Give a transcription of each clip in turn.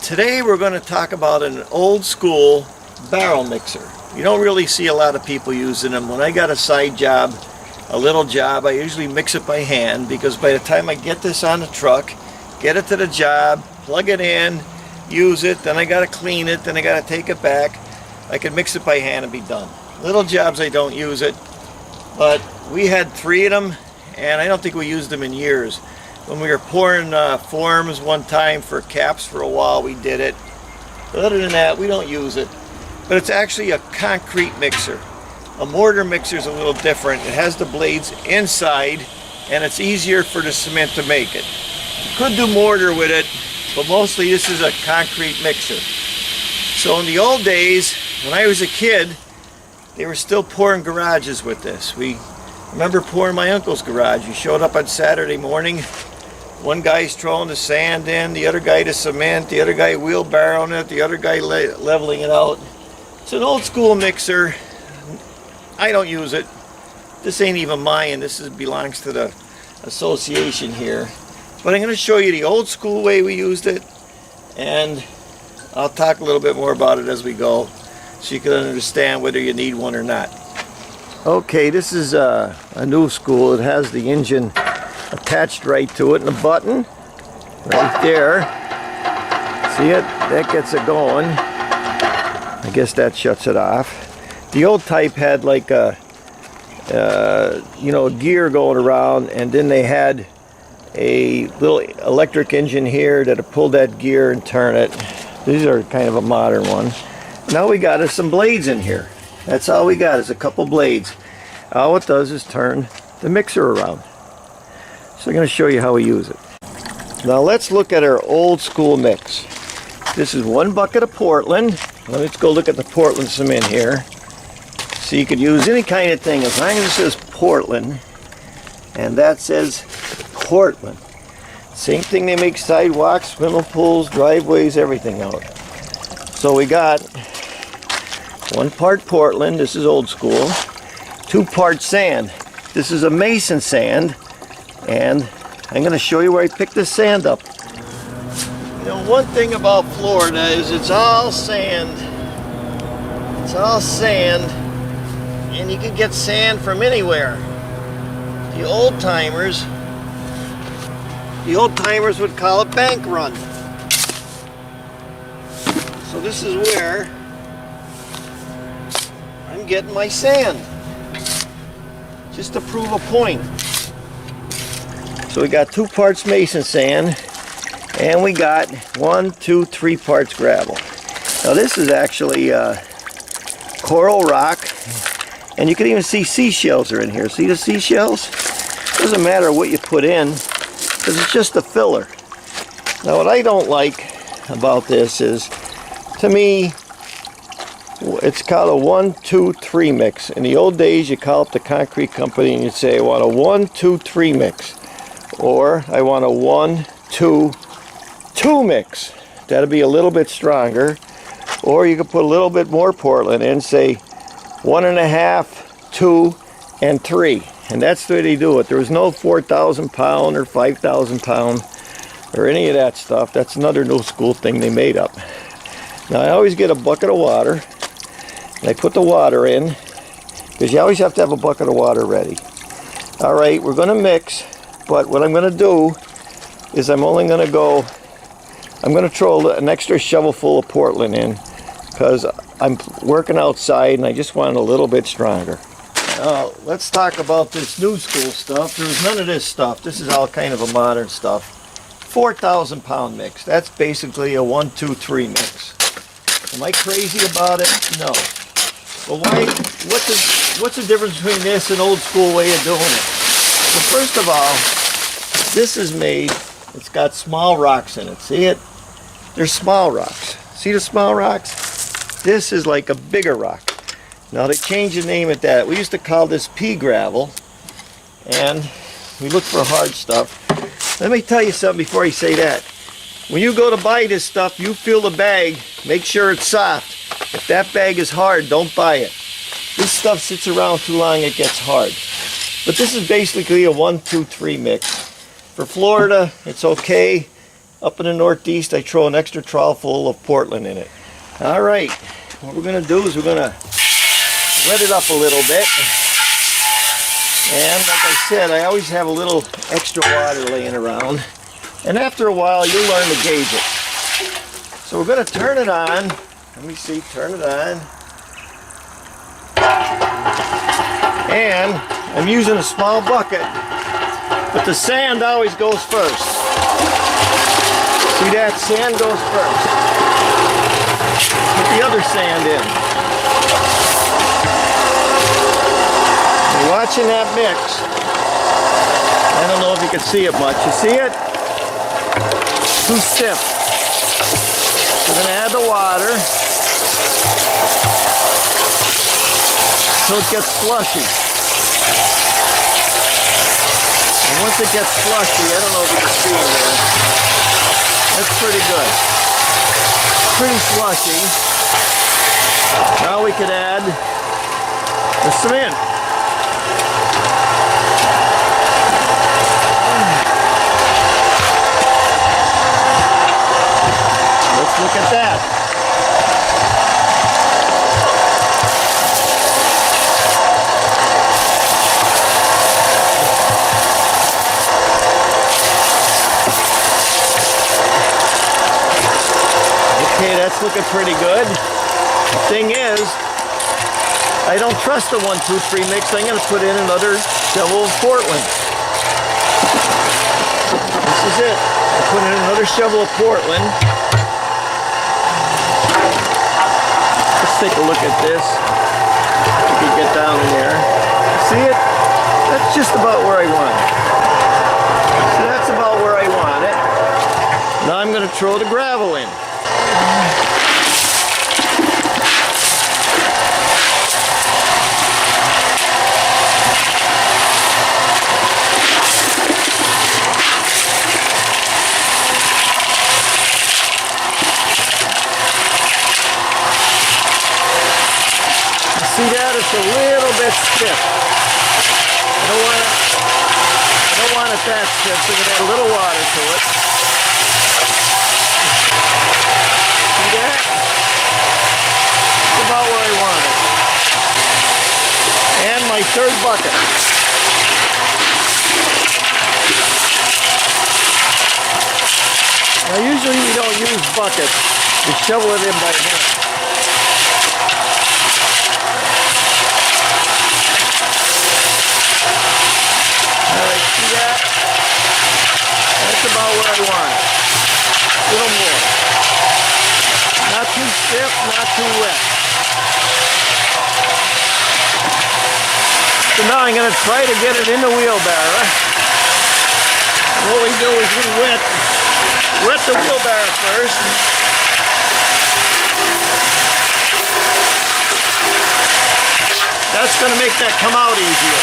Today we're going to talk about an old school barrel mixer. You don't really see a lot of people using them. When I got a side job, a little job, I usually mix it by hand because by the time I get this on the truck, get it to the job, plug it in, use it, then I got to clean it, then I got to take it back. I can mix it by hand and be done. Little jobs I don't use it, but we had 3 of them and I don't think we used them in years. When we were pouring forms one time for caps for a while, we did it. But other than that, we don't use it. But it's actually a concrete mixer. A mortar mixer is a little different. It has the blades inside and it's easier for the cement to make it. You could do mortar with it, but mostly this is a concrete mixer. So in the old days, when I was a kid, they were still pouring garages with this. We remember pouring my uncle's garage. We showed up on Saturday morning. One guy's throwing the sand in, the other guy the cement, the other guy wheelbarrowing it, the other guy leveling it out. It's an old school mixer. I don't use it. This ain't even mine. This belongs to the association here. But I'm going to show you the old school way we used it, and I'll talk a little bit more about it as we go so you can understand whether you need one or not. Okay, this is a new school. It has the engine attached right to it and a button right there. See it? That gets it going. I guess that shuts it off. The old type had like a gear going around, and then they had a little electric engine here that pulled that gear and turn it. These are kind of a modern one. Now we got us some blades in here. That's all we got is a couple blades. All it does is turn the mixer around. So I'm going to show you how we use it. Now let's look at our old school mix. This is 1 bucket of Portland. Let's go look at the Portland cement here. So you could use any kind of thing as long as it says Portland, and that says Portland. Same thing, they make sidewalks, swimming pools, driveways, everything out. So we got 1 part Portland, this is old school, 2 parts sand. This is a Mason sand, and I'm going to show you where I picked this sand up. You know, one thing about Florida is it's all sand. It's all sand, and you can get sand from anywhere. The old timers would call it bank run. So this is where I'm getting my sand, just to prove a point. So we got 2 parts Mason sand, and we got 1, 2, 3 parts gravel. Now this is actually coral rock, and you can even see seashells are in here. See the seashells? Doesn't matter what you put in, because it's just a filler. Now what I don't like about this is, to me, it's called a 1, 2, 3 mix. In the old days, you call up the concrete company and you'd say, I want a 1, 2, 3 mix. Or I want a 1, 2, 2 mix. That'll be a little bit stronger. Or you could put a little bit more Portland in, say 1.5, 2, and 3. And that's the way they do it. There was no 4,000 pound or 5,000 pound or any of that stuff. That's another new school thing they made up. Now I always get a bucket of water, and I put the water in, because you always have to have a bucket of water ready. Alright, we're going to mix, but what I'm going to do is I'm going to throw an extra shovel full of Portland in, because I'm working outside and I just want it a little bit stronger. Now let's talk about this new school stuff. There's none of this stuff. This is all kind of a modern stuff. 4,000 pound mix. That's basically a 1, 2, 3 mix. Am I crazy about it? No. Well, what's the difference between this and old school way of doing it? Well, first of all, this is made, it's got small rocks in it. See it? They're small rocks. See the small rocks? This is like a bigger rock. Now they changed the name of that. We used to call this pea gravel, and we look for hard stuff. Let me tell you something before you say that. When you go to buy this stuff, you feel the bag, make sure it's soft. If that bag is hard, don't buy it. This stuff sits around too long, it gets hard. But this is basically a 1, 2, 3 mix. For Florida, it's okay. Up in the Northeast, I throw an extra trowel full of Portland in it. All right, what we're gonna do is we're gonna wet it up a little bit. And like I said, I always have a little extra water laying around. And after a while, you'll learn to gauge it. So we're gonna turn it on. Let me see, turn it on. And I'm using a small bucket, but the sand always goes first. See that? Sand goes first. Put the other sand in. You're watching that mix. I don't know if you can see it much. You see it? Too stiff. We're going to add the water until it gets slushy. And once it gets slushy, I don't know if you can see it there. That's pretty good. Pretty slushy. Now we could add the cement. Let's look at that. Okay, that's looking pretty good. The thing is, I don't trust the 1, 2, 3 mix. I'm going to put in another shovel of Portland. This is it. I put in another shovel of Portland. Let's take a look at this. We can get down in there. See it? That's just about where I want it. So that's about where I want it. Now I'm going to throw the gravel in. See that? It's a little bit stiff. I don't want it that stiff, so I'm going to add a little water to it. See that? That's about where I want it. And my third bucket. Now usually we don't use buckets. We shovel it in by hand. Alright, see that? That's about where I want it. A little more. Not too stiff, not too wet. So now I'm going to try to get it in the wheelbarrow. What we do is we wet the wheelbarrow first. That's going to make that come out easier.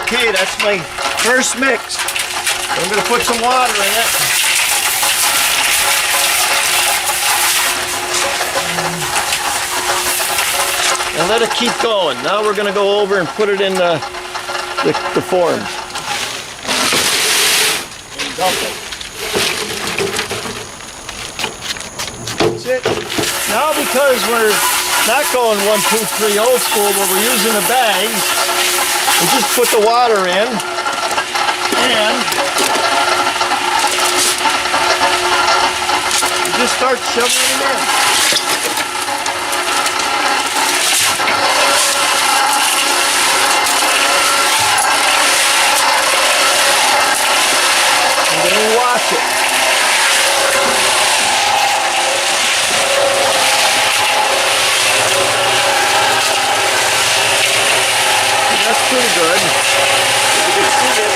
Okay, that's my first mix. I'm going to put some water in it. And let it keep going. Now we're going to go over and put it in the forms. And dump it. That's it. Now because we're not going 1, 2, 3 old school, but we're using the bags, we just put the water in and we just start shoveling them in. And then we wash it. That's pretty good. You can see it.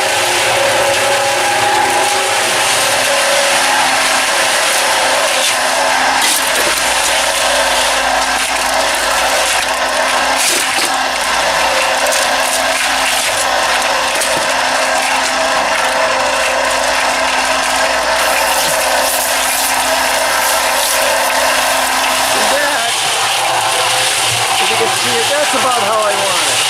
that's about how I want it.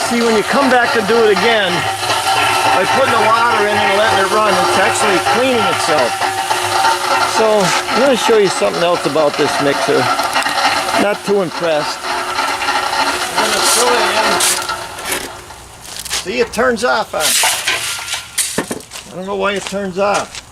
See, when you come back to do it again, by putting the water in and letting it run, it's actually cleaning itself. So, I'm going to show you something else about this mixer. Not too impressed. I'm going to throw it in. See, it turns off on me. I don't know why it turns off.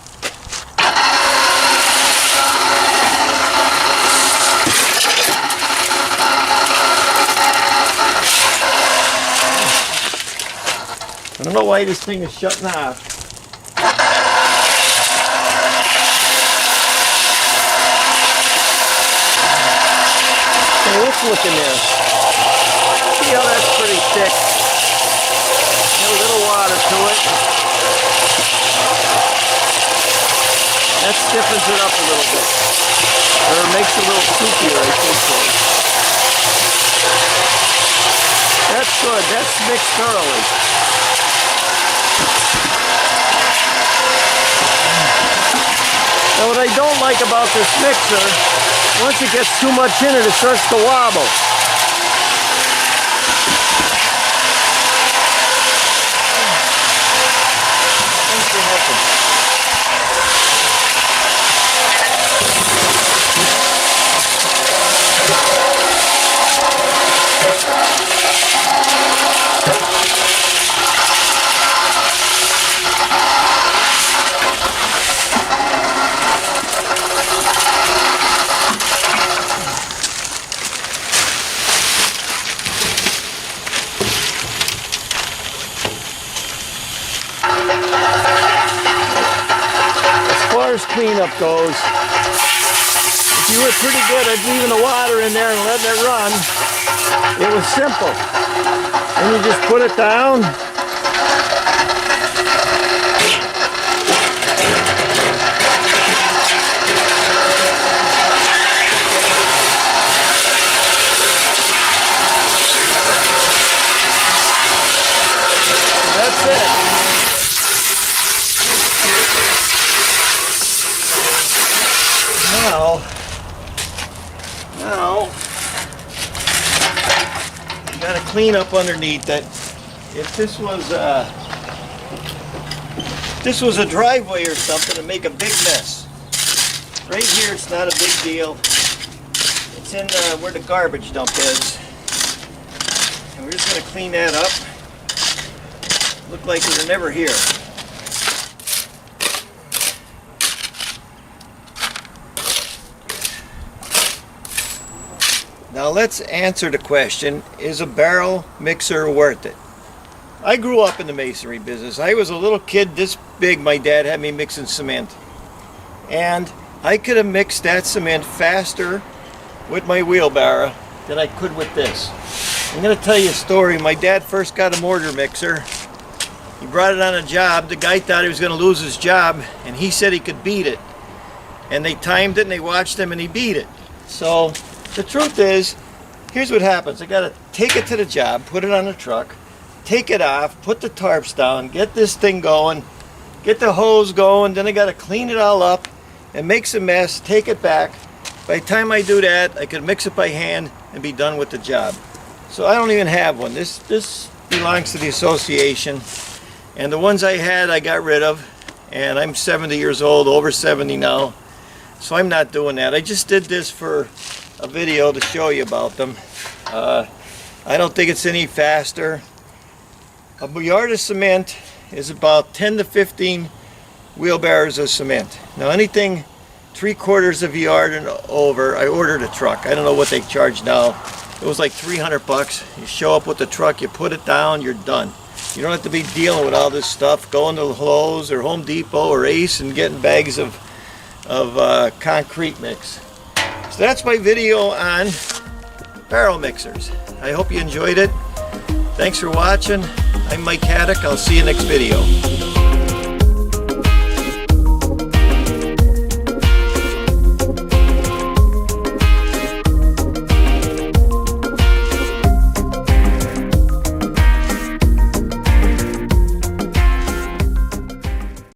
I don't know why this thing is shutting off. Okay, let's look in there. See how that's pretty thick. Got a little water to it. That stiffens it up a little bit. Or it makes it a little soupier, I think so. That's good. That's mixed thoroughly. Now what I don't like about this mixer, once it gets too much in it, it starts to wobble. Thanks for helping. Cleanup goes. If you were pretty good at leaving the water in there and letting it run, it was simple. And you just put it down. That's it. Now, you got to clean up underneath it. If this was a driveway or something, it'd make a big mess. Right here, it's not a big deal. It's in where the garbage dump is. And we're just going to clean that up. Look like we were never here. Now let's answer the question, is a barrel mixer worth it? I grew up in the masonry business. I was a little kid this big, my dad had me mixing cement. And I could have mixed that cement faster with my wheelbarrow than I could with this. I'm going to tell you a story. My dad first got a mortar mixer. He brought it on a job. The guy thought he was going to lose his job, and he said he could beat it. And they timed it, and they watched him, and he beat it. So the truth is, here's what happens. I got to take it to the job, put it on the truck, take it off, put the tarps down, get this thing going, get the hose going, then I got to clean it all up. It makes a mess, take it back. By the time I do that, I can mix it by hand and be done with the job. So I don't even have one. This belongs to the association. And the ones I had, I got rid of. And I'm 70 years old, over 70 now. So I'm not doing that. I just did this for a video to show you about them. I don't think it's any faster. A yard of cement is about 10 to 15 wheelbarrows of cement. Now anything 3/4 of a yard and over, I ordered a truck. I don't know what they charge now. It was like 300 bucks. You show up with the truck, you put it down, you're done. You don't have to be dealing with all this stuff, going to Lowe's or Home Depot or Ace and getting bags of concrete mix. So that's my video on barrel mixers. I hope you enjoyed it. Thanks for watching. I'm Mike Haduck. I'll see you next video.